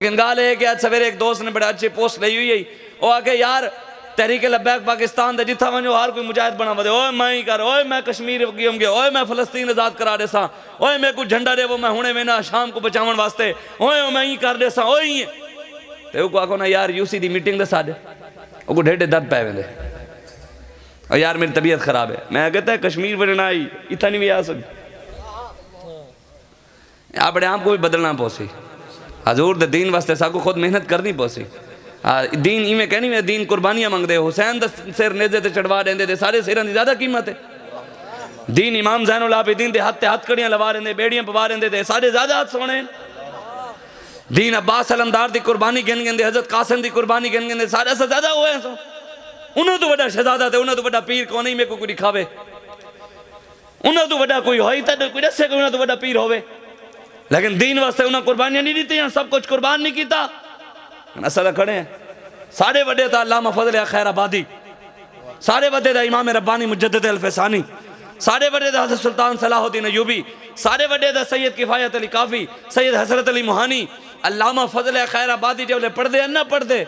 लेकिन गाल है कि आज सवेरे एक दोस्त ने बड़ा अच्छी पोस्ट ली हुई है, वो आके यार तहरीक लब्बैक पाकिस्तान दे जिथा वनो हर कोई मुजाहिद बना दे, ओए मैं ही कर, ओए मैं कश्मीर गए, ओए मैं फलस्तीन आजाद करा दे सा, ओए मैं कुछ झंडा दे वो मैं हुणे वेना शाम को बचावन वास्ते, ओए मैं ही कर दे सा, ओए ही ते वो आखो ना यार यूसी दी मीटिंग दे साडे वो ढेडे दर्द पै वेंदे और यार मेरी तबीयत खराब है। मैं कहता है कश्मीर बनना आई इतना नहीं भी आ सकती, अपने आप को भी बदलना पौसी हजूर दे दीन वास्ते साको खुद मेहनत करनी पौसी। दीन इवें कहनी में दीन कुर्बानियां मंगदे, हुसैन दा सिर नेज़े ते चढ़वा देंदे ते सारे सिरां दी ज़्यादा कीमत है। दीन इमाम ज़ैनुल आबिदीन दे हाथ ते हथकड़ियां लवा देंदे, बेड़ियां पवा देंदे ते सारे ज़्यादा हाथ सोने। दीन अब्बास अलमदार दी कुर्बानी गिन गिनदे, हज़रत कासिम दी कुर्बानी गिन गिनदे, सारे से ज़्यादा हुए सो उन्होंने तो बड़ा शहजादा ते उन्होंने तो बड़ा पीर कौन ही मेरे को कोई दिखावे, उन्होंने तो बड़ा कोई होई तो कोई दसे कोई उन्होंने तो बड़ा पीर होवे, लेकिन दीन वास्ते उन्हें कुर्बानियां नहीं दी, सब कुछ कुर्बान नहीं किया। असल खड़े हैं सारे वड्डे ता अल्लामा फजल खैर आबादी, सारे वड्डे दा इमाम रब्बानी मुजद्दिद अल-फसानी, सारे वड्डे दा हज़रत सुल्तान सलाहुद्दीन अय्यूबी, सारे वड्डे दा सैयद किफायत अली काफ़ी, सैयद हसरत अली मुहानी, अल्लामा फजल खैर आबादी जो पढ़ते हैं ना पढ़ते